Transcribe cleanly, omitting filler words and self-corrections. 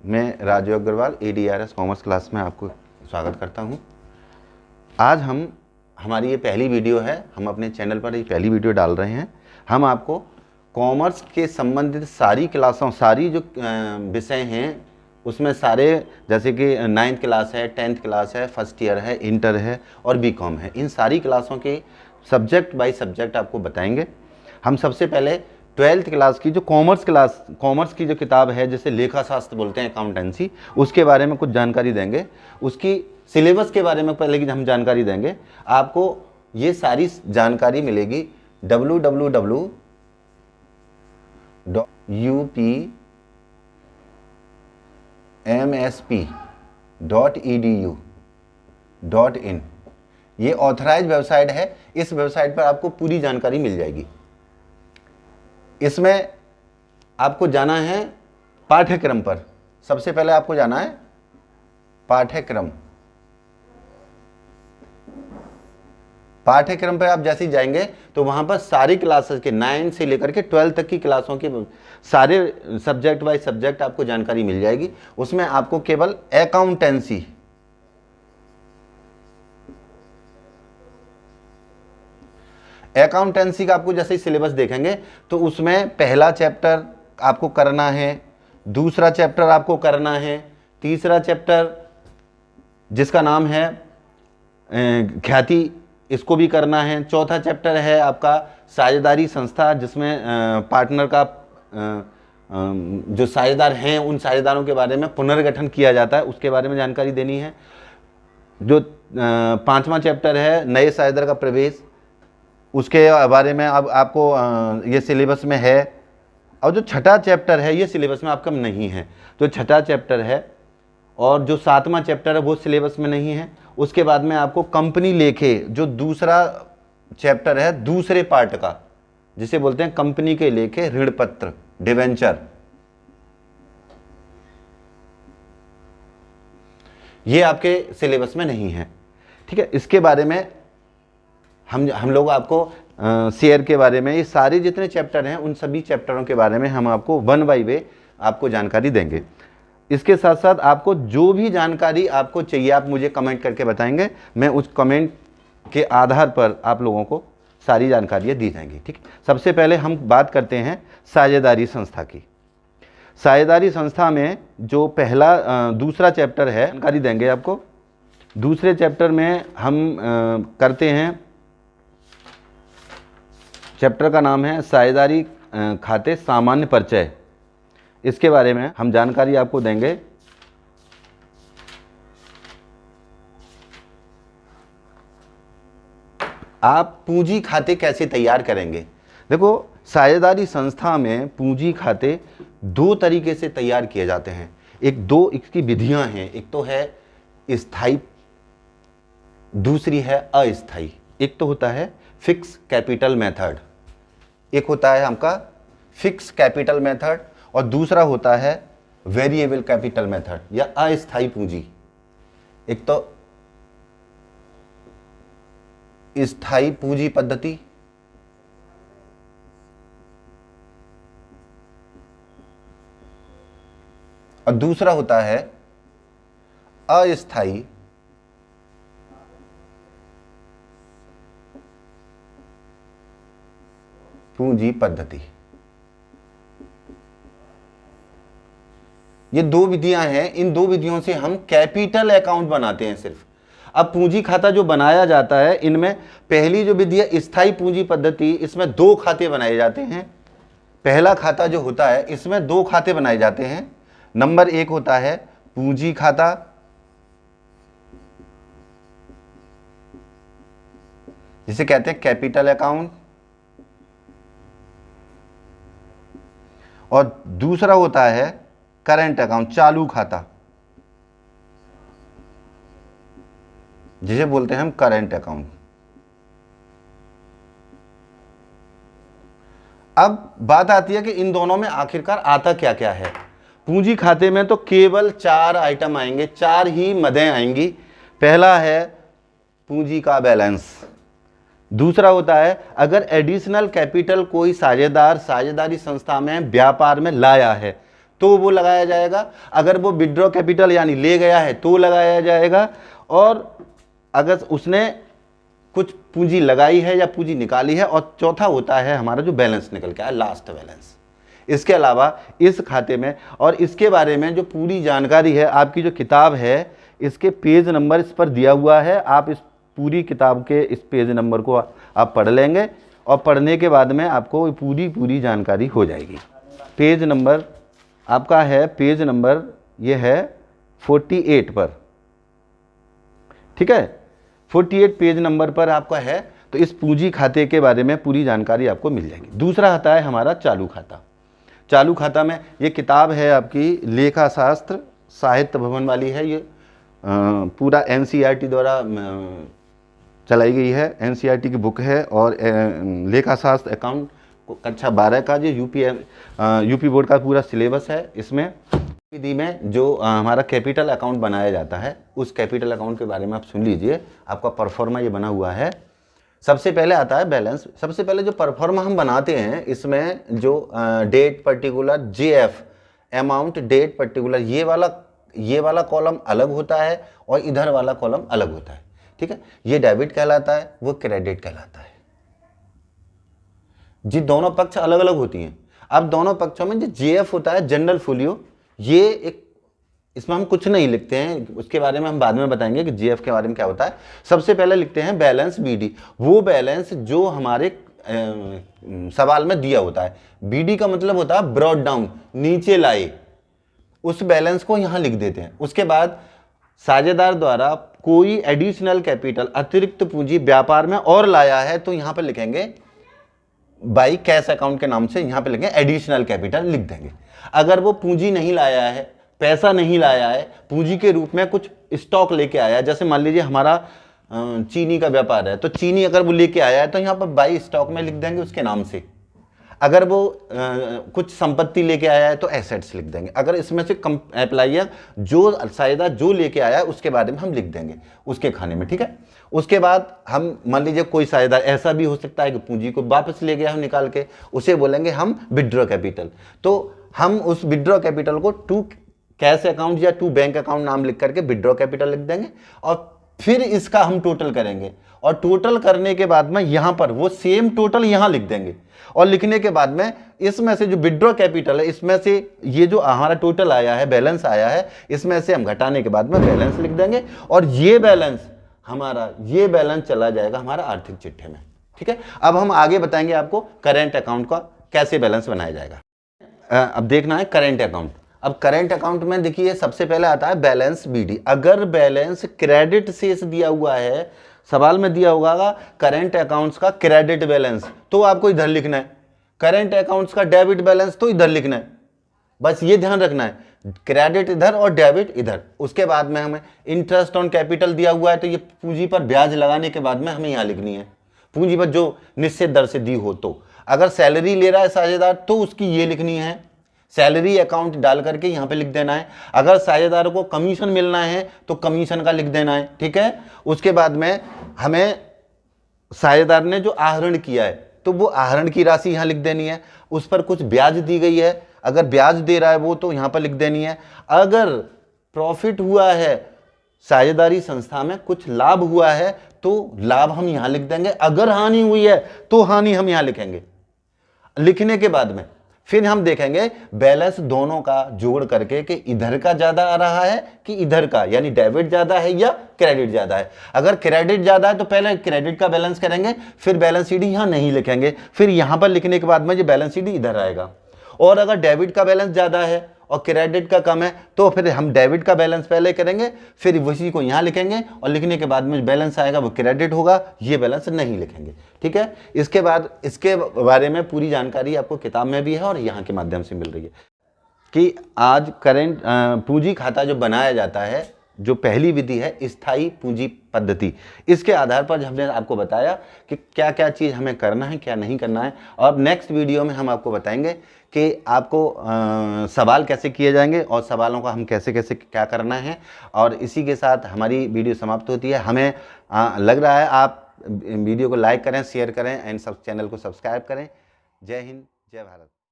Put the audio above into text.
मैं Raju Agarwal ADRS commerce class में आपको स्वागत करता हूं। आज हमारी ये पहली वीडियो है, हम अपने चैनल पर ये पहली वीडियो डाल रहे हैं। हम आपको कॉमर्स के संबंधित सारी क्लासों, सारी जो विषय हैं उसमें सारे, जैसे कि 9th क्लास है, 10th क्लास है, फर्स्ट ईयर है, इंटर है और BCom है, इन सारी क्लासों के सब्जेक्ट बाय सब्जेक्ट आपको बताएंगे। हम सबसे पहले 12th क्लास की जो कॉमर्स की जो किताब है, जैसे लेखा शास्त्र बोलते हैं, अकाउंटेंसी, उसके बारे में कुछ जानकारी देंगे। उसकी सिलेबस के बारे में पहले की हम जानकारी देंगे। आपको ये सारी जानकारी मिलेगी www.upmsp.edu.in। ये ऑथराइज वेबसाइट है। इस वेबसाइट पर आपको पूरी जानकारी मिल जाएगी। इसमें आपको जाना है पाठ्यक्रम पर। सबसे पहले आपको जाना है पाठ्यक्रम पर। आप जैसे ही जाएंगे तो वहां पर सारी क्लासेस के 9 से लेकर के 12 तक की क्लासों के सारे सब्जेक्ट बाय सब्जेक्ट आपको जानकारी मिल जाएगी। उसमें आपको केवल अकाउंटेंसी का आपको जैसे ही सिलेबस देखेंगे तो उसमें पहला चैप्टर आपको करना है, दूसरा चैप्टर आपको करना है, तीसरा चैप्टर जिसका नाम है ख्याति, इसको भी करना है। चौथा चैप्टर है आपका साझेदारी संस्था, जिसमें पार्टनर का जो साझेदार हैं उन साझेदारों के बारे में पुनर्गठन किया जाता है, उसके बारे में जानकारी देनी है। जो 5वां चैप्टर है नए साझेदार का प्रवेश, उसके बारे में अब आपको ये सिलेबस में है। और जो छठा चैप्टर है ये सिलेबस में आपका नहीं है। जो छठा चैप्टर है और जो 7वां चैप्टर है वो सिलेबस में नहीं है। उसके बाद में आपको कंपनी लेखे, जो दूसरा चैप्टर है दूसरे पार्ट का, जिसे बोलते हैं कंपनी के लेखे, ऋण पत्र, डिवेंचर, ये आपके सिलेबस में नहीं है। ठीक है, इसके बारे में हम लोग आपको शेयर के बारे में, ये सारे जितने चैप्टर हैं उन सभी चैप्टरों के बारे में हम आपको वन बाय वे आपको जानकारी देंगे। इसके साथ साथ आपको जो भी जानकारी आपको चाहिए आप मुझे कमेंट करके बताएंगे। मैं उस कमेंट के आधार पर आप लोगों को सारी जानकारियाँ दी जाएंगी। ठीक, सबसे पहले हम बात करते हैं साझेदारी संस्था की। साझेदारी संस्था में जो दूसरा चैप्टर है, जानकारी देंगे आपको। दूसरे चैप्टर में हम करते हैं, चैप्टर का नाम है साझेदारी खाते सामान्य परिचय। इसके बारे में हम जानकारी आपको देंगे। आप पूंजी खाते कैसे तैयार करेंगे। देखो, साझेदारी संस्था में पूंजी खाते 2 तरीके से तैयार किए जाते हैं। दो इसकी विधियां हैं। एक तो है स्थायी, दूसरी है अस्थायी। एक तो होता है फिक्स कैपिटल मेथड, एक होता है आपका फिक्स कैपिटल मेथड, और दूसरा होता है वेरिएबल कैपिटल मेथड या अस्थायी पूंजी। एक तो स्थायी पूंजी पद्धति और दूसरा होता है अस्थायी पूंजी पद्धति। ये 2 विधियां हैं। इन 2 विधियों से हम कैपिटल अकाउंट बनाते हैं सिर्फ। अब पूंजी खाता जो बनाया जाता है, इनमें पहली जो विधि है स्थायी पूंजी पद्धति, इसमें 2 खाते बनाए जाते हैं। पहला खाता जो होता है इसमें 2 खाते बनाए जाते हैं। नंबर 1 होता है पूंजी खाता, जिसे कहते हैं कैपिटल अकाउंट, और दूसरा होता है करंट अकाउंट, चालू खाता, जिसे बोलते हैं हम करंट अकाउंट। अब बात आती है कि इन दोनों में आखिरकार आता क्या क्या है। पूंजी खाते में तो केवल 4 आइटम आएंगे, 4 ही मदें आएंगी। पहला है पूंजी का बैलेंस, दूसरा होता है अगर एडिशनल कैपिटल कोई साझेदारी संस्था में व्यापार में लाया है तो वो लगाया जाएगा, अगर वो विड्रॉ कैपिटल यानी ले गया है तो लगाया जाएगा, और अगर उसने कुछ पूंजी लगाई है या पूंजी निकाली है, और चौथा होता है हमारा जो बैलेंस निकल के आया, लास्ट बैलेंस। इसके अलावा इस खाते में और इसके बारे में जो पूरी जानकारी है, आपकी जो किताब है इसके पेज नंबर इस पर दिया हुआ है, आप इस पूरी किताब के इस पेज नंबर को आप पढ़ लेंगे और पढ़ने के बाद में आपको पूरी जानकारी हो जाएगी। पेज नंबर आपका है, पेज नंबर ये है 48 पर, ठीक है, 48 पेज नंबर पर आपका है। तो इस पूंजी खाते के बारे में पूरी जानकारी आपको मिल जाएगी। दूसरा आता है हमारा चालू खाता। चालू खाता में ये किताब है आपकी लेखा शास्त्र साहित्य भवन वाली है, ये पूरा एनसीईआरटी द्वारा चलाई गई है, एनसीईआरटी की बुक है, और लेखा शास्त्र अकाउंट कक्षा 12 का जो यूपी बोर्ड का पूरा सिलेबस है। इसमें विधि में जो हमारा कैपिटल अकाउंट बनाया जाता है, उस कैपिटल अकाउंट के बारे में आप सुन लीजिए, आपका परफॉर्मा ये बना हुआ है। सबसे पहले आता है बैलेंस। सबसे पहले जो परफॉर्मा हम बनाते हैं, इसमें जो date particular, JF amount date particular, ये वाला कॉलम अलग होता है और इधर वाला कॉलम अलग होता है, ठीक है। ये डेबिट कहलाता है, वो क्रेडिट कहलाता है। जी दोनों पक्ष अलग अलग होती हैं। अब दोनों पक्षों में जो जेएफ होता है जनरल फोलियो, ये एक, इसमें हम कुछ नहीं लिखते हैं, उसके बारे में हम बाद में बताएंगे कि जेएफ के बारे में क्या होता है। सबसे पहले लिखते हैं बैलेंस बीडी, वो बैलेंस जो हमारे सवाल में दिया होता है। बीडी का मतलब होता है ब्रॉड डाउन, नीचे लाए, उस बैलेंस को यहां लिख देते हैं। उसके बाद साझेदार द्वारा कोई एडिशनल कैपिटल, अतिरिक्त पूंजी व्यापार में और लाया है, तो यहां पर लिखेंगे बाई कैश अकाउंट के नाम से, यहां पे लिखेंगे एडिशनल कैपिटल लिख देंगे। अगर वो पूंजी नहीं लाया है, पैसा नहीं लाया है, पूंजी के रूप में कुछ स्टॉक लेके आया है, जैसे मान लीजिए हमारा चीनी का व्यापार है, तो चीनी अगर वो लेके आया है तो यहाँ पर बाई स्टॉक में लिख देंगे उसके नाम से। अगर वो कुछ संपत्ति लेके आया है तो एसेट्स लिख देंगे। अगर इसमें से कम अप्लाई है, जो साझेदार जो लेके आया है उसके बारे में हम लिख देंगे उसके खाने में, ठीक है। उसके बाद हम मान लीजिए कोई साझेदार ऐसा भी हो सकता है कि पूंजी को वापस ले गया हम निकाल के, उसे बोलेंगे हम विड्रॉ कैपिटल। तो हम उस विड्रॉ कैपिटल को टू कैश अकाउंट या टू बैंक अकाउंट नाम लिख करके विड्रॉ कैपिटल लिख देंगे, और फिर इसका हम टोटल करेंगे, और टोटल करने के बाद में यहां पर वो सेम टोटल यहां लिख देंगे, और लिखने के बाद में इसमें से जो विड्रॉ कैपिटल है, इसमें से ये जो हमारा टोटल आया है, बैलेंस आया है, इसमें से हम घटाने के बाद में बैलेंस लिख देंगे, और ये बैलेंस चला जाएगा हमारा आर्थिक चिट्ठे में, ठीक है। अब हम आगे बताएंगे आपको करेंट अकाउंट का कैसे बैलेंस बनाया जाएगा। अब देखना है करेंट अकाउंट। अब करेंट अकाउंट में देखिए सबसे पहले आता है बैलेंस बीडी। अगर बैलेंस क्रेडिट शेष दिया हुआ है, सवाल में दिया होगा करेंट अकाउंट्स का क्रेडिट बैलेंस, तो आपको इधर लिखना है। करेंट अकाउंट्स का डेबिट बैलेंस तो इधर लिखना है, बस ये ध्यान रखना है, क्रेडिट इधर और डेबिट इधर। उसके बाद में हमें इंटरेस्ट ऑन कैपिटल दिया हुआ है, तो ये पूंजी पर ब्याज लगाने के बाद में हमें यहाँ लिखनी है, पूंजी पर जो निश्चित दर से दी हो। तो अगर सैलरी ले रहा है साझेदार तो उसकी ये लिखनी है, सैलरी अकाउंट डाल करके यहाँ पे लिख देना है। अगर साझेदार को कमीशन मिलना है तो कमीशन का लिख देना है, ठीक है। उसके बाद में हमें साझेदार ने जो आहरण किया है तो वो आहरण की राशि यहाँ लिख देनी है। उस पर कुछ ब्याज दी गई है, अगर ब्याज दे रहा है वो तो यहाँ पर लिख देनी है। अगर प्रॉफिट हुआ है, साझेदारी संस्था में कुछ लाभ हुआ है तो लाभ हम यहाँ लिख देंगे। अगर हानि हुई है तो हानि हम यहाँ लिखेंगे। लिखने के बाद में फिर हम देखेंगे बैलेंस दोनों का जोड़ करके कि इधर का ज्यादा आ रहा है कि इधर का, यानी डेबिट ज्यादा है या क्रेडिट ज्यादा है। अगर क्रेडिट ज्यादा है तो पहले क्रेडिट का बैलेंस करेंगे, फिर बैलेंस शीट यहां नहीं लिखेंगे, फिर यहां पर लिखने के बाद में जो बैलेंस शीट इधर आएगा। और अगर डेबिट का बैलेंस ज्यादा है और क्रेडिट का कम है तो फिर हम डेबिट का बैलेंस पहले करेंगे, फिर उसी को यहाँ लिखेंगे, और लिखने के बाद में बैलेंस आएगा वो क्रेडिट होगा, ये बैलेंस नहीं लिखेंगे, ठीक है। इसके बाद इसके बारे में पूरी जानकारी आपको किताब में भी है और यहाँ के माध्यम से मिल रही है कि आज करेंट पूंजी खाता जो बनाया जाता है, जो पहली विधि है स्थायी पूंजी पद्धति, इसके आधार पर हमने आपको बताया कि क्या क्या चीज़ हमें करना है, क्या नहीं करना है। और नेक्स्ट वीडियो में हम आपको बताएंगे कि आपको सवाल कैसे किए जाएंगे और सवालों का हम कैसे कैसे क्या करना है। और इसी के साथ हमारी वीडियो समाप्त होती है। हमें लग रहा है आप वीडियो को लाइक करें, शेयर करें एंड सब चैनल को सब्सक्राइब करें। जय हिंद, जय भारत।